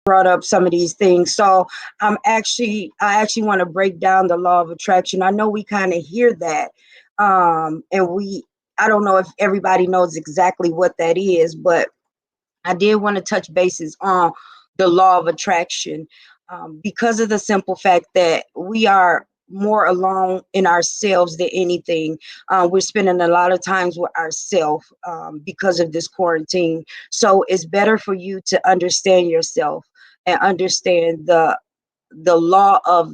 brought up some of these things. So I actually want to break down the law of attraction. I know we kind of hear that, and I don't know if everybody knows exactly what that is, but I did want to touch bases on the law of attraction, because of the simple fact that we are more alone in ourselves than anything. We're spending a lot of times with ourselves, because of this quarantine. So it's better for you to understand yourself and understand the law of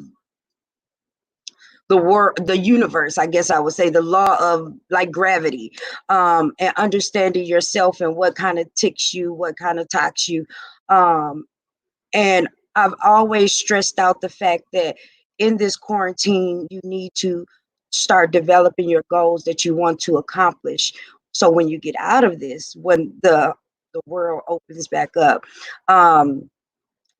the world, the universe, I guess I would say, the law of like gravity, and understanding yourself and what kind of ticks you, what kind of talks you. Um, and I've always stressed out the fact that in this quarantine, you need to start developing your goals that you want to accomplish. So when you get out of this, when the world opens back up,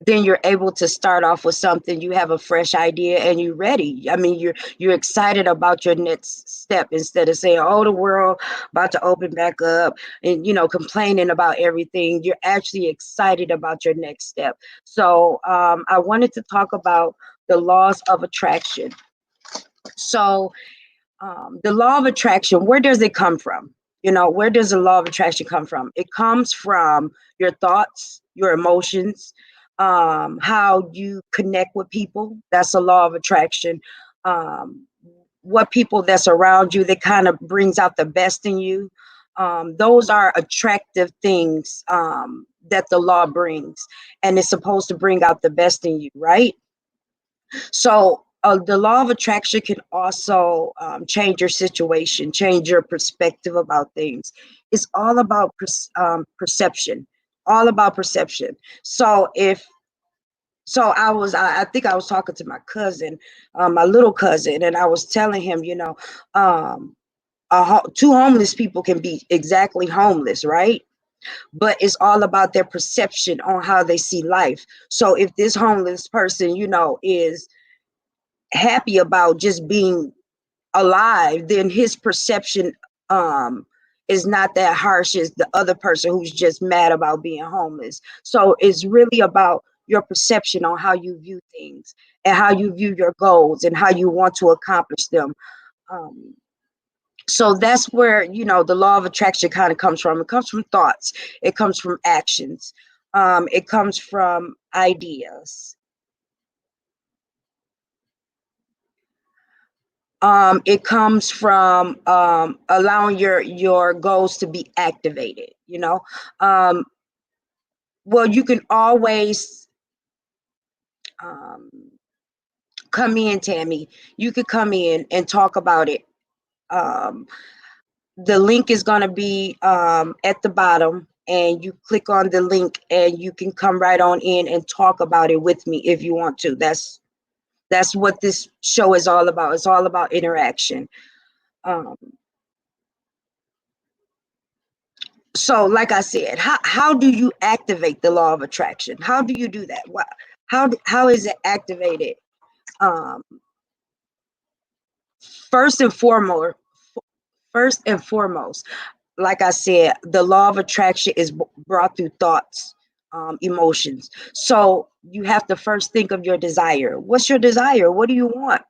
then you're able to start off with something. You have a fresh idea and you're ready. I mean, you're excited about your next step, instead of saying, oh, the world about to open back up, and complaining about everything. You're actually excited about your next step. So I wanted to talk about the laws of attraction. So the law of attraction, where does it come from? Where does the law of attraction come from? It comes from your thoughts, your emotions, how you connect with people. That's a law of attraction. Um, what people that's around you that kind of brings out the best in you. Those are attractive things, that the law brings, and it's supposed to bring out the best in you, right? So the law of attraction can also change your situation, change your perspective about things. It's all about perception, all about perception. So I think I was talking to my cousin, my little cousin, and I was telling him, um, two homeless people can be exactly homeless, right? But it's all about their perception on how they see life. So if this homeless person, is happy about just being alive, then his perception um is not that harsh as the other person who's just mad about being homeless. So it's really about your perception on how you view things and how you view your goals and how you want to accomplish them. um so that's where the law of attraction kind of comes from. It comes from thoughts, it comes from actions, it comes from ideas. It comes from allowing your goals to be activated. Um, well, you can always um, come in, Tammy. You could come in and talk about it. Um, the link is going to be at the bottom, and you click on the link, and you can come right on in and talk about it with me if you want to. That's what this show is all about. It's all about interaction. Um, So, like I said, how do you activate the law of attraction? How do you do that? How is it activated? Um, first and foremost, first and foremost, like I said, the law of attraction is brought through thoughts, emotions. So you have to first think of your desire. What's your desire? What do you want?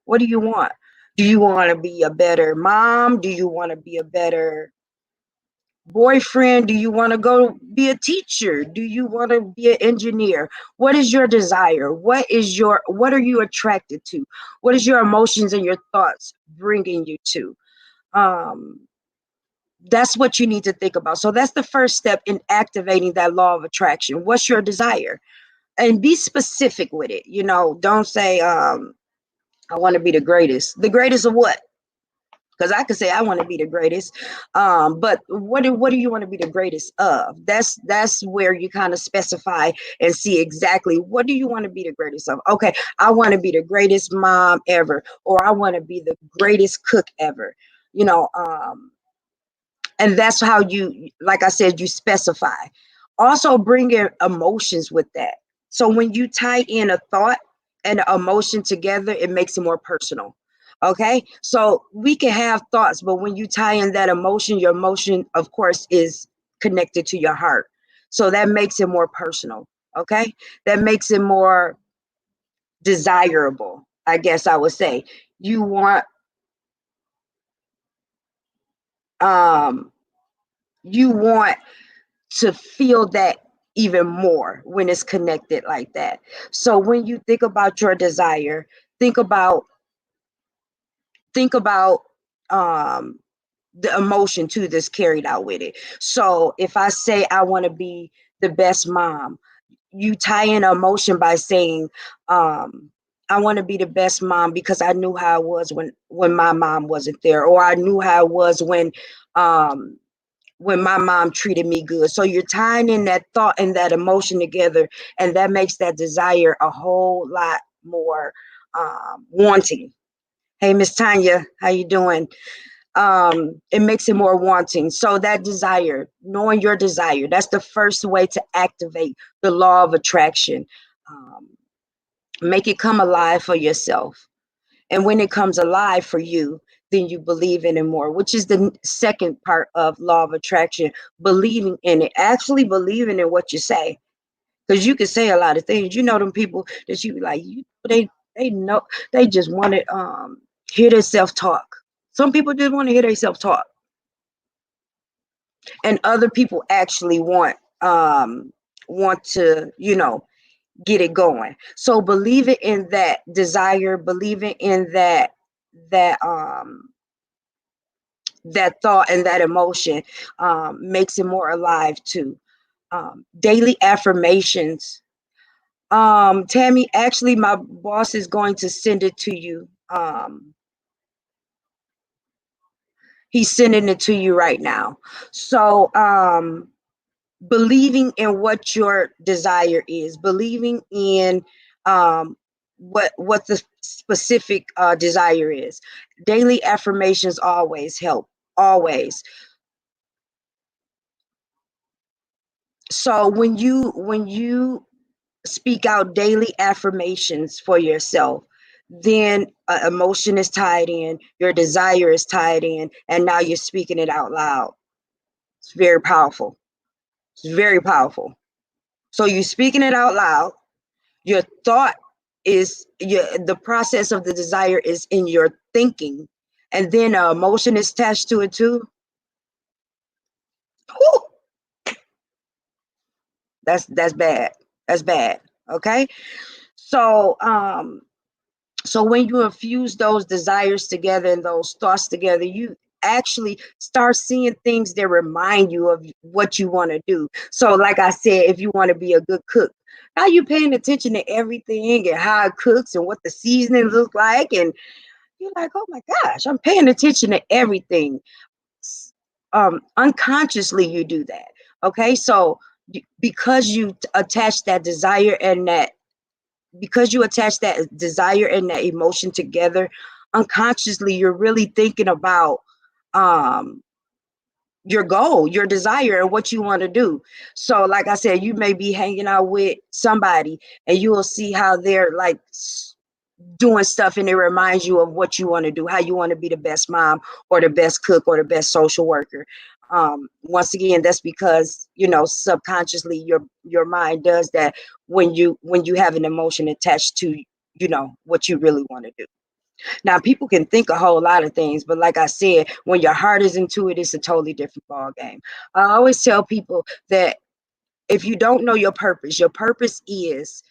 What do you want? Do you want to be a better mom? Do you want to be a better boyfriend? Do you want to go be a teacher? Do you want to be an engineer? What is your desire? What are you attracted to? What is your emotions and your thoughts bringing you to? um that's what you need to think about. So that's the first step in activating that law of attraction. What's your desire? And be specific with it. Don't say I want to be the greatest. The greatest of what? Because I could say I want to be the greatest, but what do you want to be the greatest of? That's where you kind of specify and see exactly what do you want to be the greatest of. Okay, I want to be the greatest mom ever, or I want to be the greatest cook ever. You know, and that's how you, like I said, you specify. Also, bring in emotions with that. So when you tie in a thought and an emotion together, it makes it more personal. Okay, so we can have thoughts, but when you tie in that emotion, your emotion, of course, is connected to your heart. So that makes it more personal. Okay, that makes it more desirable, I guess I would say. You want um you want to feel that even more when it's connected like that. So when you think about your desire, think about think about um the emotion too that's carried out with it. So if I say I want to be the best mom, you tie in emotion by saying, I want to be the best mom because I knew how I was when my mom wasn't there, or I knew how I was um when my mom treated me good. So you're tying in that thought and that emotion together, and that makes that desire a whole lot more wanting. Hey, Miss Tanya, how you doing? It makes it more wanting. So that desire, knowing your desire, that's the first way to activate the law of attraction. Um, make it come alive for yourself. And when it comes alive for you, then you believe in it more, which is the second part of law of attraction, believing in it, actually believing in what you say. Because you can say a lot of things. You know them people that you be like, they know, they just want to hear their self-talk. Some people just want to hear their self-talk. And other people actually want to, get it going. So believing in that desire, believing in that that thought and that emotion makes it more alive too. Daily affirmations. Tammy, actually my boss is going to send it to you. He's sending it to you right now. So believing in what your desire is, believing in what the specific desire is. Daily affirmations always help, always. So when you speak out daily affirmations for yourself, then emotion is tied in, your desire is tied in, and now you're speaking it out loud. It's very powerful. It's very powerful. So you're speaking it out loud. Your thought is the process of the desire is in your thinking, and then emotion is attached to it too. Whew, that's bad. That's bad. Okay. So so when you infuse those desires together and those thoughts together, you actually start seeing things that remind you of what you want to do. So like I said, if you want to be a good cook, now you're paying attention to everything and how it cooks and what the seasoning look like, and you're like, oh my gosh, I'm paying attention to everything. Unconsciously you do that. Okay, so because you attach that desire and that because you attach that desire and that emotion together, unconsciously you're really thinking about um your goal, your desire, and what you want to do. So like I said, you may be hanging out with somebody and you will see how they're like doing stuff, and it reminds you of what you want to do, how you want to be the best mom or the best cook or the best social worker. Once again, that's because subconsciously your mind does that when you have an emotion attached to what you really want to do. Now people can think a whole lot of things, but like I said, when your heart is into it, it's a totally different ball game. I always tell people that if you don't know your purpose is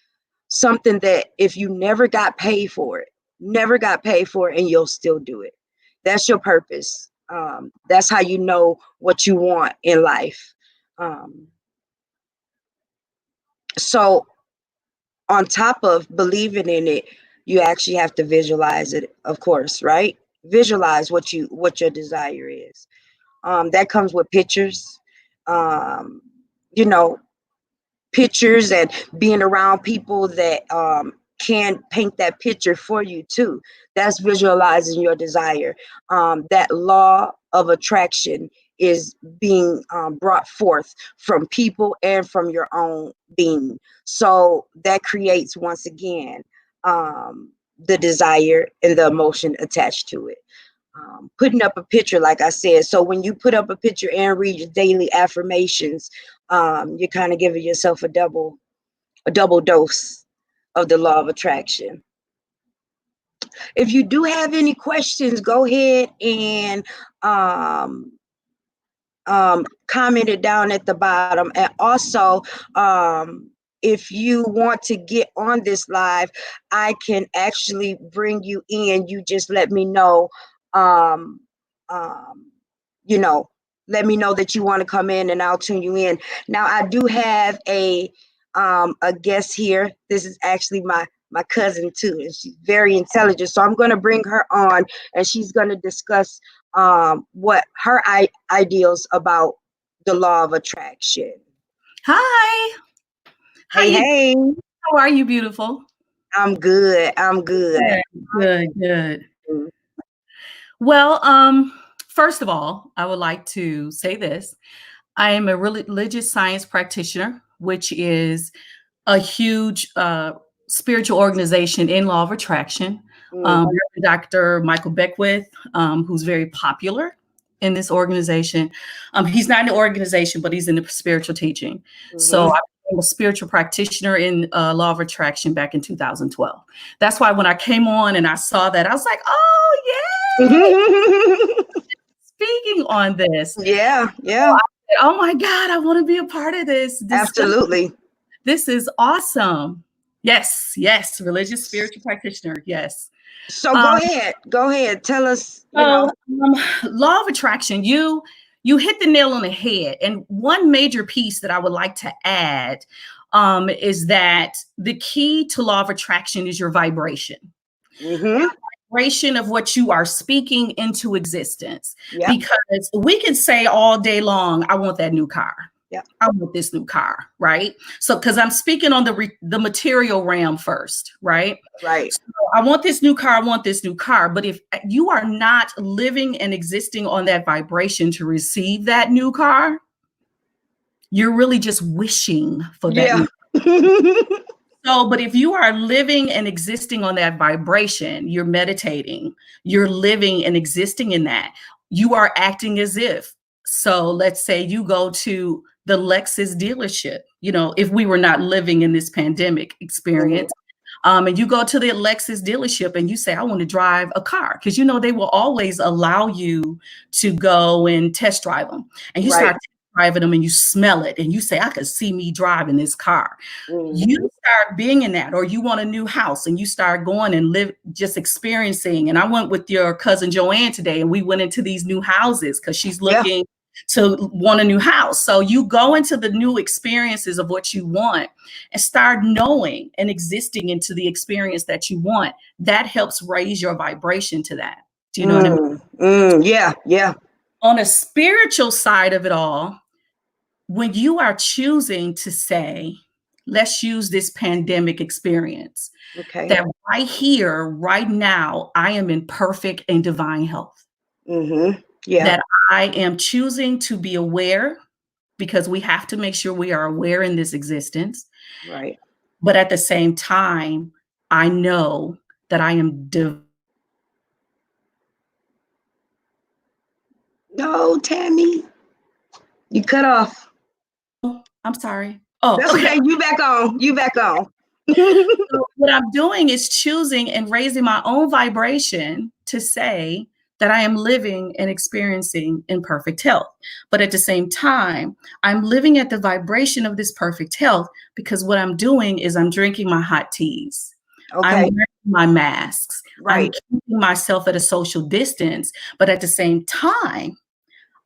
something that if you never got paid for it, and you'll still do it. That's your purpose. That's how you know what you want in life. Um, so on top of believing in it, you actually have to visualize it, of course, right? Visualize what your desire is. That comes with pictures. Um, you know, pictures and being around people that can paint that picture for you too. That's visualizing your desire. That law of attraction is being brought forth from people and from your own being. So that creates, once again, the desire and the emotion attached to it. Putting up a picture, like I said. So when you put up a picture and read your daily affirmations, you're kind of giving yourself a double a double dose of the law of attraction. If you do have any questions, go ahead and comment it down at the bottom. And also, if you want to get on this live, I can actually bring you in. You just let me know, you know, let me know that you want to come in and I'll tune you in. Now, I do have a guest here. This is actually my cousin too, and she's very intelligent. So I'm going to bring her on, and she's going to discuss what her ideals about the law of attraction. Hi. Hey, hey. How are you, beautiful? I'm good. I'm good. Good. Well, first of all, I would like to say this. I am a religious science practitioner, which is a huge spiritual organization in law of attraction. Dr. Michael Beckwith, who's very popular in this organization. He's not in the organization, but he's in the spiritual teaching. So I became a spiritual practitioner in law of attraction back in 2012. That's why when I came on and I saw that, I was like, oh, yeah. Speaking on this. Yeah. So oh my God, I want to be a part of this. Absolutely. This is awesome. Yes. Religious spiritual practitioner. Yes. So go ahead. Tell us, law of attraction, you hit the nail on the head. And one major piece that I would like to add is that the key to law of attraction is your vibration. Your vibration of what you are speaking into existence. Yep. Because we can say all day long, I want that new car. Yeah, I want this new car, right? So, because I'm speaking on the material realm first, right? Right. So I want this new car. I want this new car. But if you are not living and existing on that vibration to receive that new car, you're really just wishing for that. Yeah. So, but if you are living and existing on that vibration, you're meditating, you're living and existing in that, you are acting as if. So let's say you go to the Lexus dealership, if we were not living in this pandemic experience, and you go to the Lexus dealership and you say, I want to drive a car, because, they will always allow you to go and test drive them. And you start driving them and you smell it and you say, I could see me driving this car. You start being in that, or you want a new house and you start going and live, just experiencing. And I went with your cousin Joanne today and we went into these new houses because she's looking to want a new house. So you go into the new experiences of what you want and start knowing and existing into the experience that you want. That helps raise your vibration to that. Do you know what I mean? Yeah. On a spiritual side of it all, when you are choosing to say, let's use this pandemic experience, that right here, right now, I am in perfect and divine health. That I am choosing to be aware, because we have to make sure we are aware in this existence. Right. But at the same time, I know that I am No, Tammy, you cut off. I'm sorry. Oh, that's okay. You back on. So what I'm doing is choosing and raising my own vibration to say that I am living and experiencing in perfect health. But at the same time, I'm living at the vibration of this perfect health, because what I'm doing is I'm drinking my hot teas. I'm wearing my masks. I'm keeping myself at a social distance. But at the same time,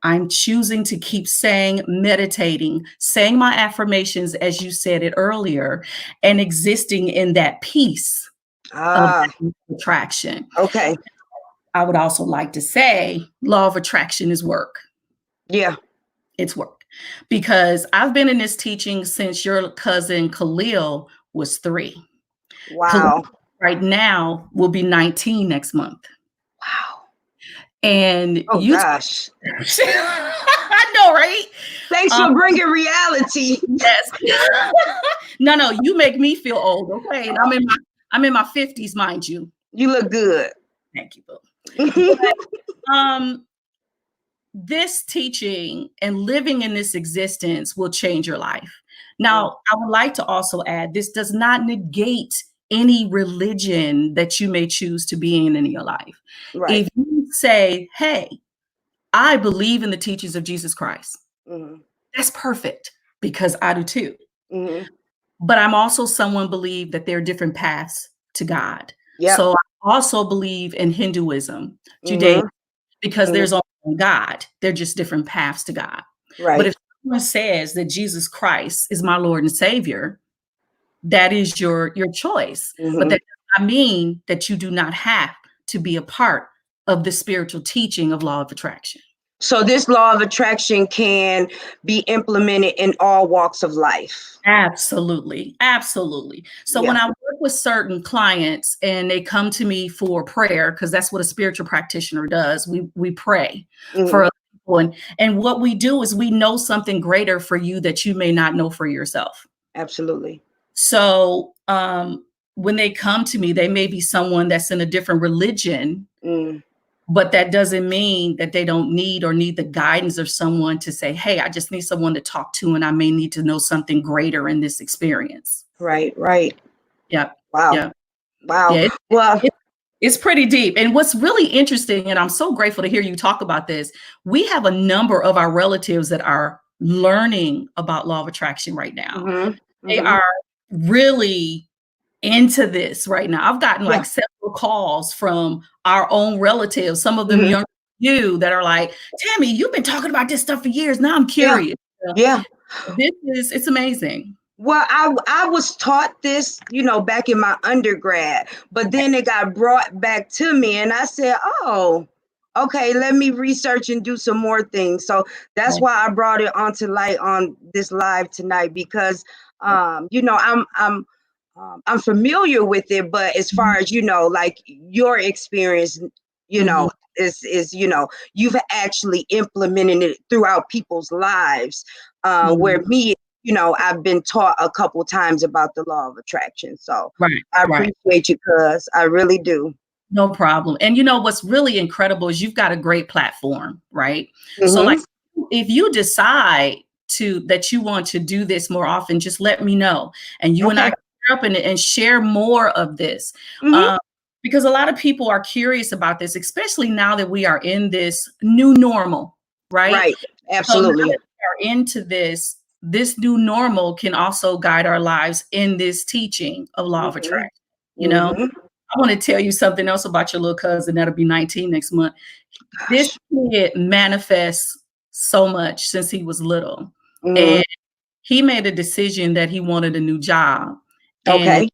I'm choosing to keep saying, meditating, saying my affirmations, as you said it earlier, and existing in that peace of attraction. Okay. I would also like to say law of attraction is work. Yeah. It's work. Because I've been in this teaching since your cousin Khalil was 3. Wow. Khalil right now will be 19 next month. Wow. And gosh. I know, right? Thanks for bringing reality. Yes. No, you make me feel old. Okay. And I'm in my 50s, mind you. You look good. Thank you, boo. But, this teaching and living in this existence will change your life. Now, I would like to also add, this does not negate any religion that you may choose to be in your life. Right. If you say, hey, I believe in the teachings of Jesus Christ, that's perfect, because I do too. But I'm also someone believe that there are different paths to God. Yep. So I also believe in Hinduism, Judaism, because there's only one God. They're just different paths to God. Right. But if someone says that Jesus Christ is my Lord and Savior, that is your choice. But that does not mean that you do not have to be a part of the spiritual teaching of law of attraction. So this law of attraction can be implemented in all walks of life. Absolutely. Absolutely. So when I work with certain clients and they come to me for prayer, because that's what a spiritual practitioner does, we pray for other people. And what we do is we know something greater for you that you may not know for yourself. Absolutely. So when they come to me, they may be someone that's in a different religion, but that doesn't mean that they don't need the guidance of someone to say, hey, I just need someone to talk to, and I may need to know something greater in this experience. Right, right. Yeah. Wow. Yeah. Wow. Yeah, Well, it's pretty deep. And what's really interesting, and I'm so grateful to hear you talk about this, we have a number of our relatives that are learning about law of attraction right now. They are really into this right now. I've gotten like several calls from our own relatives, some of them younger than you, that are like, Tammy, you've been talking about this stuff for years. Now I'm curious. Yeah. It's amazing. Well, I was taught this, back in my undergrad, but then it got brought back to me and I said, oh, okay, let me research and do some more things. So that's why I brought it onto light on this live tonight, because, I'm familiar with it, but as far as, like your experience, is you've actually implemented it throughout people's lives, where me, I've been taught a couple times about the law of attraction. So I appreciate you, cuz I really do. No problem. And what's really incredible is you've got a great platform, right? So like, if you decide that you want to do this more often, just let me know. And you and I can pair up and share more of this. Because a lot of people are curious about this, especially now that we are in this new normal, right? Right. Absolutely. So now that we are into this new normal can also guide our lives in this teaching of law of attraction. I want to tell you something else about your little cousin that'll be 19 next month. This kid manifests so much since he was little. And he made a decision that he wanted a new job. And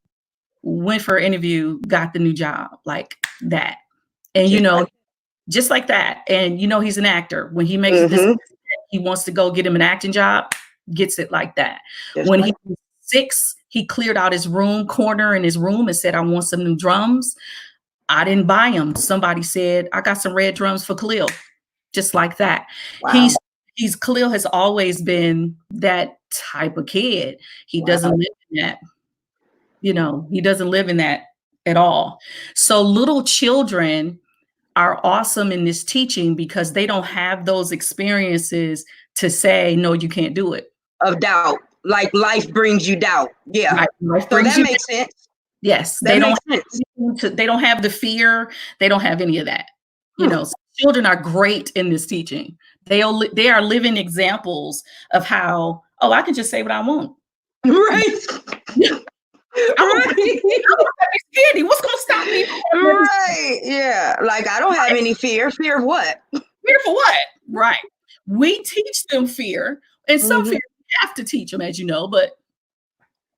went for an interview, got the new job like that. And, just like that. And, he's an actor. When he makes a decision, he wants to go get him an acting job, gets it like that. When he was 6, he cleared out his corner in his room and said, I want some new drums. I didn't buy them. Somebody said, I got some red drums for Khalil. Just like that. Wow. Khalil has always been that type of kid. He doesn't live in that. He doesn't live in that at all. So little children are awesome in this teaching because they don't have those experiences to say, no, you can't do it. Of doubt. Like life brings you doubt. Yeah. Right. So that makes sense. Yes. They don't have the fear. They don't have any of that. So children are great in this teaching. They are living examples of how, I can just say what I want. Right. I'm scared. What's going to stop me? Right. Yeah. Like, I don't have any fear. Fear of what? Fear for what? Right. We teach them fear, and some fear we have to teach them, as you know, but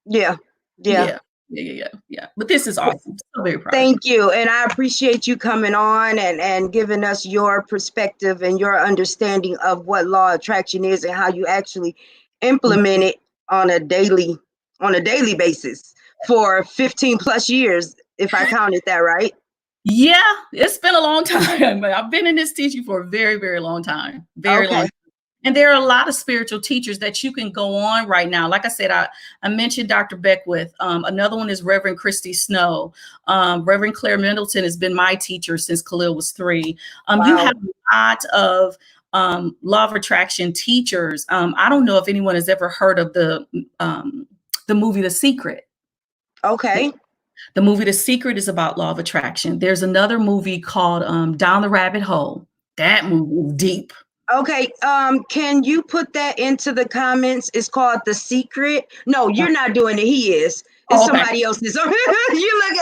yeah. But this is awesome. So very proud. Thank you. And I appreciate you coming on and giving us your perspective and your understanding of what law of attraction is and how you actually implement it on a daily basis for 15 plus years, if I counted that right. Yeah, it's been a long time. I've been in this teaching for a very, very long time. Very long time. And there are a lot of spiritual teachers that you can go on right now. Like I said, I mentioned Dr. Beckwith. Another one is Reverend Christy Snow. Reverend Claire Middleton has been my teacher since Khalil was 3. You have a lot of law of attraction teachers. I don't know if anyone has ever heard of the movie The Secret. Okay. The movie The Secret is about law of attraction. There's another movie called Down the Rabbit Hole. That movie is deep. Okay. Can you put that into the comments? It's called The Secret. No, you're not doing it. He is. It's Okay. somebody else's. You look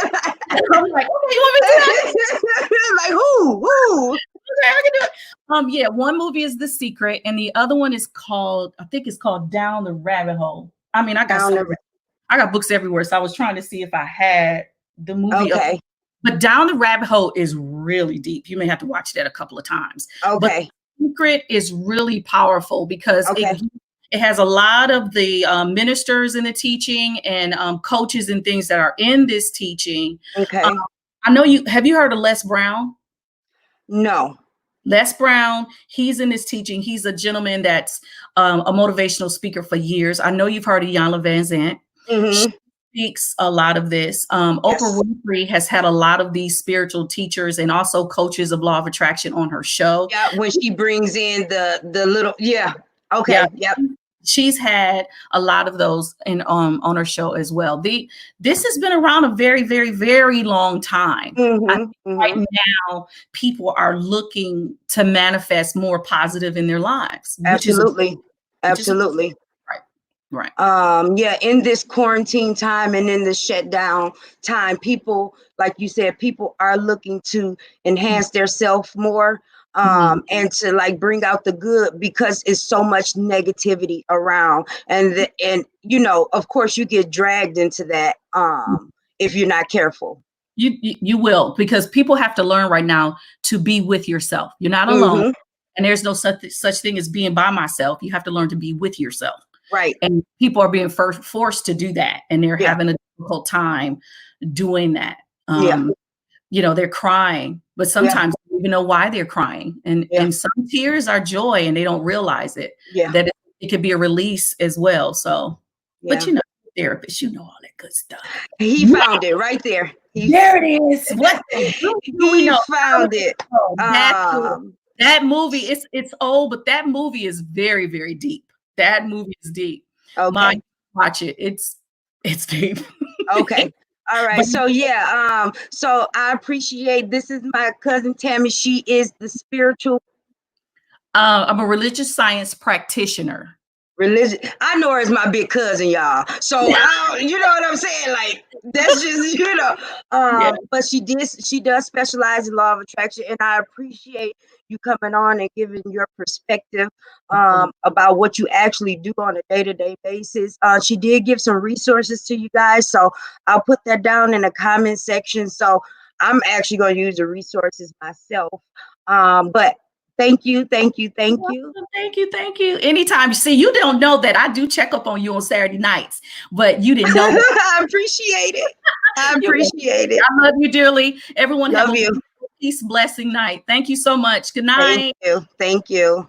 at I'm like, okay, you want me to do that? like who? Okay, I can do it. Yeah, one movie is The Secret, and the other one is called, I think it's called Down the Rabbit Hole. I mean, I got books everywhere, so I was trying to see if I had the movie. Okay. But Down the Rabbit Hole is really deep. You may have to watch that a couple of times. Okay. But Secret is really powerful because it has a lot of the ministers in the teaching and coaches and things that are in this teaching. Okay. I know have you heard of Les Brown? No. Les Brown, he's in this teaching. He's a gentleman that's a motivational speaker for years. I know you've heard of Iyanla Vanzant. She speaks a lot of this. Oprah Winfrey has had a lot of these spiritual teachers and also coaches of law of attraction on her show. Yeah, when she brings in the little, okay, yep. She's had a lot of those on her show as well. This has been around a very, very, very long time. Right now, people are looking to manifest more positive in their lives. Absolutely. Right. Yeah, in this quarantine time and in this shutdown time, people, like you said, people are looking to enhance their self more. And to like bring out the good, because it's so much negativity around, and of course you get dragged into that if you're not careful. You will, because people have to learn right now to be with yourself. You're not alone, and there's no such thing as being by myself. You have to learn to be with yourself. Right. And people are being forced to do that, and they're having a difficult time doing that. They're crying, but sometimes they don't even know why they're crying. And some tears are joy, and they don't realize it. That it could be a release as well. So, but therapist, all that good stuff. He found it right there. There it is. What he found it. That movie, it's old, but that movie is very, very deep. That movie is deep. Okay. Watch it. It's deep. Okay. All right. So so I appreciate, this is my cousin Tammy. She is the spiritual. I'm a religious science practitioner. I know her as my big cousin, y'all. So you know what I'm saying? Like, that's just, but she does specialize in law of attraction, and I appreciate you coming on and giving your perspective about what you actually do on a day-to-day basis. She did give some resources to you guys, so I'll put that down in the comment section. So I'm actually going to use the resources myself. But thank you. Thank you. Anytime. See, you don't know that I do check up on you on Saturday nights, but you didn't know that. I appreciate it. I love you dearly. Everyone have a peace, blessing night. Thank you so much. Good night. Thank you.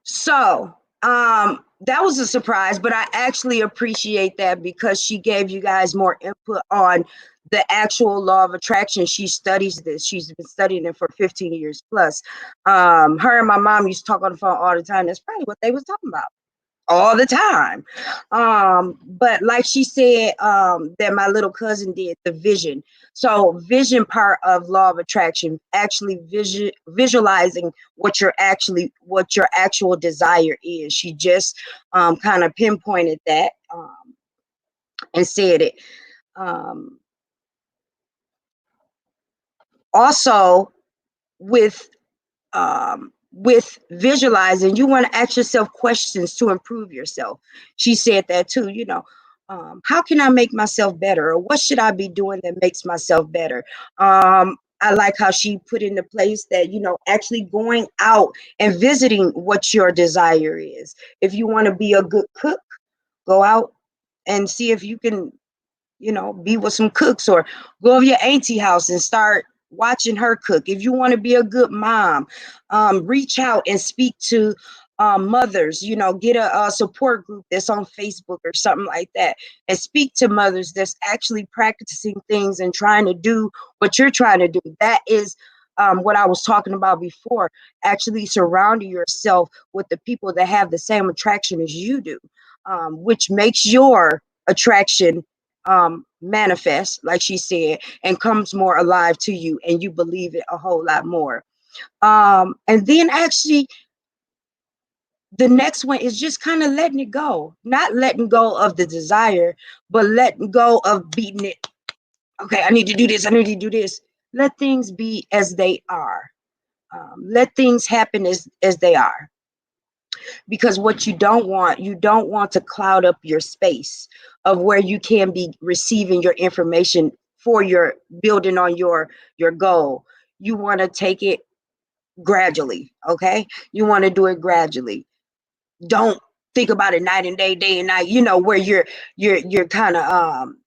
So, that was a surprise, but I actually appreciate that, because she gave you guys more input on the actual law of attraction. She studies this. She's been studying it for 15 years plus. Her and my mom used to talk on the phone all the time. That's probably what they was talking about all the time. But like she said, that my little cousin did, the vision. So vision part of law of attraction, actually visualizing what your actual desire is. She just kind of pinpointed that and said it. Also, with visualizing, you want to ask yourself questions to improve yourself. She said that too, how can I make myself better? Or what should I be doing that makes myself better? I like how she put into place that, actually going out and visiting what your desire is. If you want to be a good cook, go out and see if you can, be with some cooks, or go over your auntie house and start watching her cook. If you want to be a good mom, reach out and speak to mothers, get a support group that's on Facebook or something like that, and speak to mothers that's actually practicing things and trying to do what you're trying to do. That is what I was talking about before, actually surrounding yourself with the people that have the same attraction as you do, which makes your attraction manifest, like she said, and comes more alive to you, and you believe it a whole lot more. And then actually, the next one is just kind of letting it go, not letting go of the desire, but letting go of beating it. Okay, I need to do this. I need to do this. Let things be as they are. Let things happen as they are. Because what you don't want to cloud up your space of where you can be receiving your information for your building on your goal. You want to take it gradually. Okay, you want to do it gradually. Don't think about it night and day, day and night. Where you're kind of um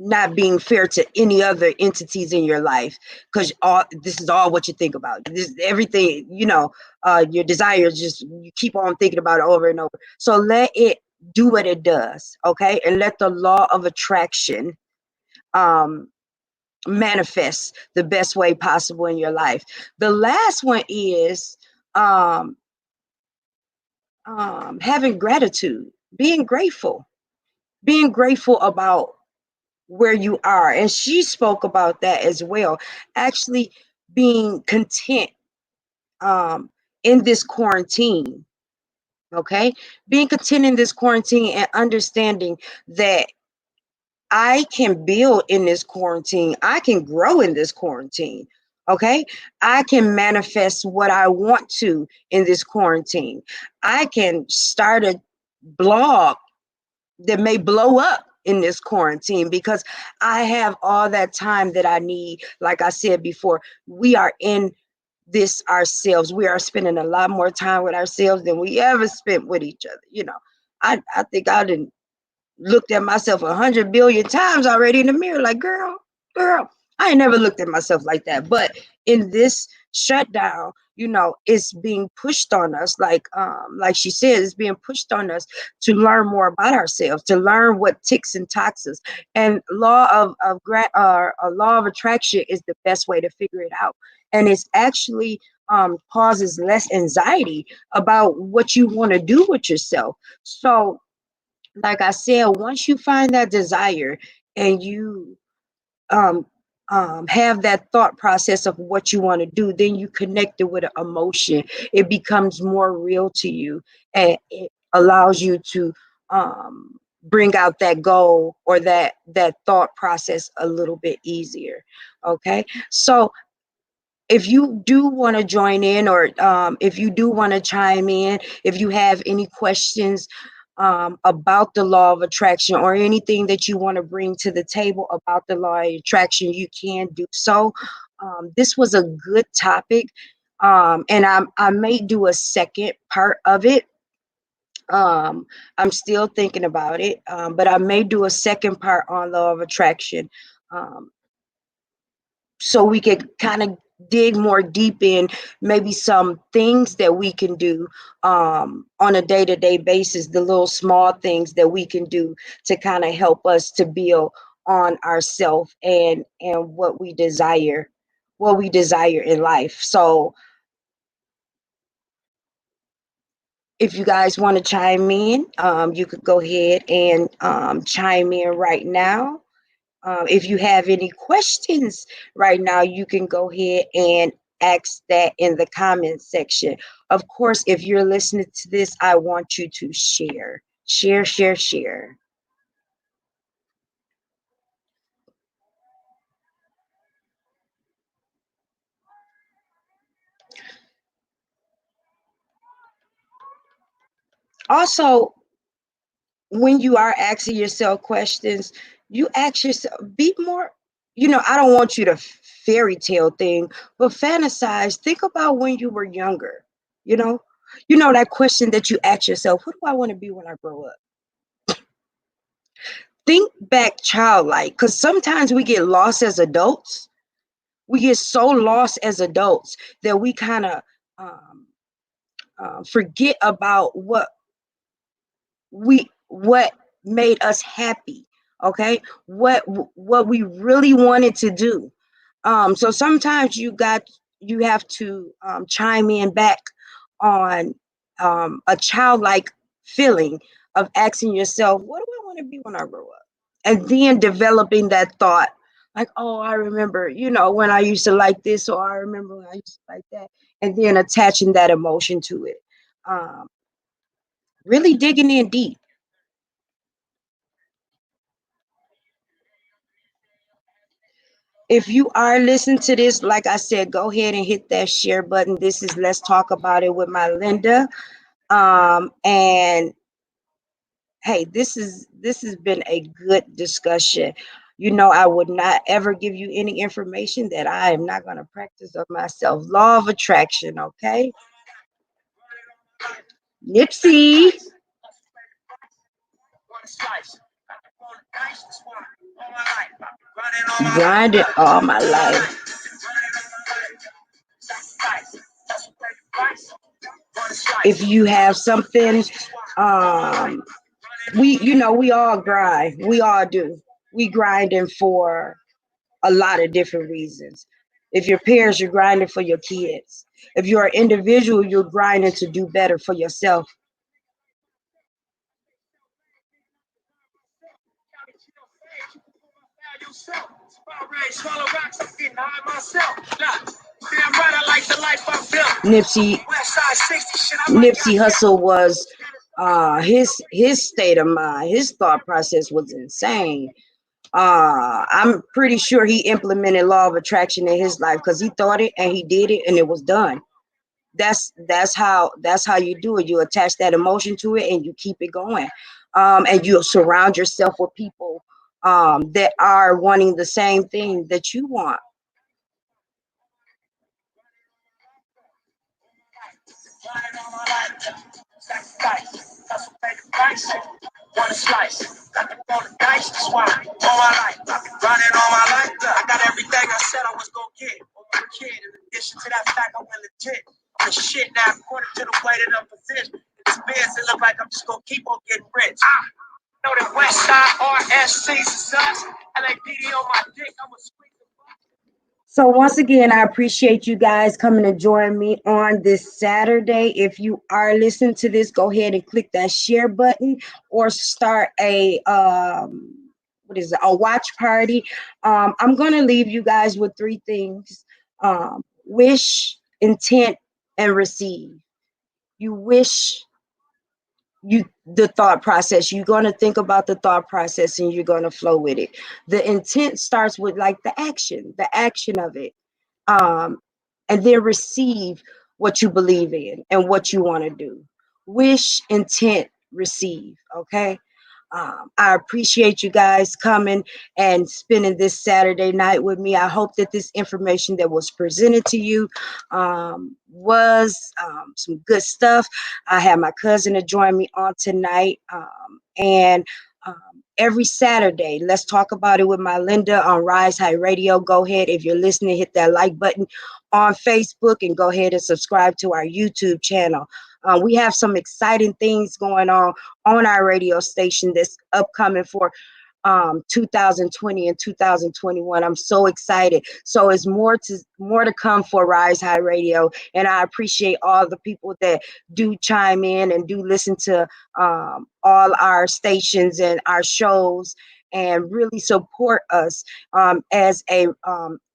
not being fair to any other entities in your life, because all this is all what you think about. This everything, your desires, just you keep on thinking about it over and over. So let it do what it does, okay? And let the law of attraction um manifest the best way possible in your life. The last one is um having gratitude, being grateful about where you are. And she spoke about that as well. Actually being content um, in this quarantine. Okay. Being content in this quarantine and understanding that I can build in this quarantine. I can grow in this quarantine. Okay. I can manifest what I want to in this quarantine. I can start a blog that may blow up in this quarantine because I have all that time that I need. Like I said before, we are in this ourselves. We are spending a lot more time with ourselves than we ever spent with each other. I think I didn't looked at myself 100 billion times already in the mirror, like, girl, I ain't never looked at myself like that. But in this shutdown, it's being pushed on us, like she said, it's being pushed on us to learn more about ourselves, to learn what ticks and toxes us. And a law of attraction is the best way to figure it out. And it's actually causes less anxiety about what you want to do with yourself. So like I said, once you find that desire and you um, have that thought process of what you want to do, then you connect it with an emotion. It becomes more real to you, and it allows you to bring out that goal or that thought process a little bit easier. Okay, so if you do want to join in, or if you do want to chime in, if you have any questions about the law of attraction or anything that you want to bring to the table about the law of attraction, you can do so. This was a good topic, and I may do a second part of it. I'm still thinking about it, but I may do a second part on law of attraction. Um, so we could kind of dig more deep in maybe some things that we can do on a day-to-day basis, the little small things that we can do to kind of help us to build on ourselves and what we desire in life. So if you guys want to chime in, you could go ahead and chime in right now. If you have any questions right now, you can go ahead and ask that in the comment section. Of course, if you're listening to this, I want you to share, share, share, share. Also, when you are asking yourself questions, you ask yourself, be more, I don't want you to fairy tale thing, but fantasize. Think about when you were younger, you know, that question that you ask yourself, who do I want to be when I grow up? Think back childlike, because sometimes we get lost as adults. We get so lost as adults that we kind of um, forget about what made us happy. Okay, what we really wanted to do. So sometimes you have to chime in back on a childlike feeling of asking yourself, what do I want to be when I grow up? And then developing that thought, like, oh, I remember, when I used to like this, or I remember when I used to like that, and then attaching that emotion to it. Um, really digging in deep. If you are listening to this, like I said, go ahead and hit that share button. This is Let's Talk About It with my Linda. And hey, this has been a good discussion. I would not ever give you any information that I am not going to practice of myself. Law of attraction, okay? Nipsey. Grinded all my life. If you have something, we all grind. We all do. We grinding for a lot of different reasons. If you're parents, you're grinding for your kids. If you're an individual, you're grinding to do better for yourself. Nipsey Hussle was his state of mind, his thought process was insane. I'm pretty sure he implemented law of attraction in his life because he thought it and he did it and it was done. That's how you do it. You attach that emotion to it and you keep it going. And you surround yourself with people that are wanting the same thing that you want. One slice, got the roll the dice, that's why all my life, I've been running all my life. I got everything I said I was gonna get. When I was a kid, in addition to that fact, I went legit. The shit now, according to the way that I'm positioned, it's biz, it look like I'm just gonna keep on getting rich. Know that West Side RSC is us, LAPD on my dick, I'm a squeeze. So once again, I appreciate you guys coming to join me on this Saturday. If you are listening to this, go ahead and click that share button or start a watch party. I'm gonna leave you guys with three things: wish, intent, and receive. You wish, the thought process, you're going to think about the thought process and you're going to flow with it. The intent starts with like the action of it, um, and then receive what you believe in and what you want to do. Wish, intent, receive. Okay. I appreciate you guys coming and spending this Saturday night with me. I hope that this information that was presented to you was some good stuff. I have my cousin to join me on tonight. And every Saturday, let's talk about it with my Linda on Rise High Radio. Go ahead, if you're listening, hit that like button on Facebook and go ahead and subscribe to our YouTube channel. We have some exciting things going on our radio station that's upcoming for 2020 and 2021. I'm so excited. So it's more to come for Rise High Radio, and I appreciate all the people that do chime in and do listen to all our stations and our shows and really support us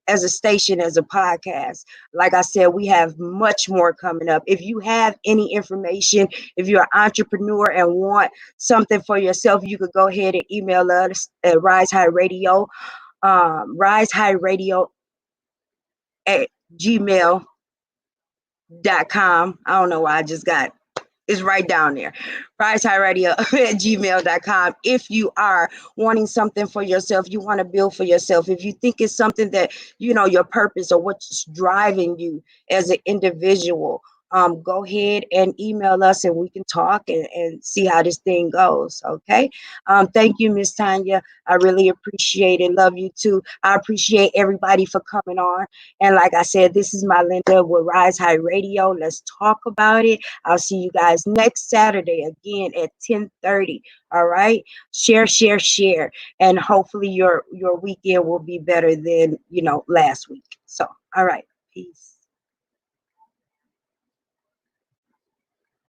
as a station, as a podcast. Like I said, we have much more coming up. If you have any information, if you're an entrepreneur and want something for yourself, you could go ahead and email us at Rise High Radio, Rise High Radio at gmail.com. I don't know why I just got it's right down there. RiseHighRadio at gmail.com. If you are wanting something for yourself, you want to build for yourself. If you think it's something that, your purpose or what's driving you as an individual, go ahead and email us and we can talk and see how this thing goes. Okay. Thank you, Miss Tanya. I really appreciate it. Love you too. I appreciate everybody for coming on. And like I said, this is my Linda with Rise High Radio. Let's talk about it. I'll see you guys next Saturday again at 10:30. All right. Share, share, share. And hopefully your weekend will be better than last week. So, all right. Peace.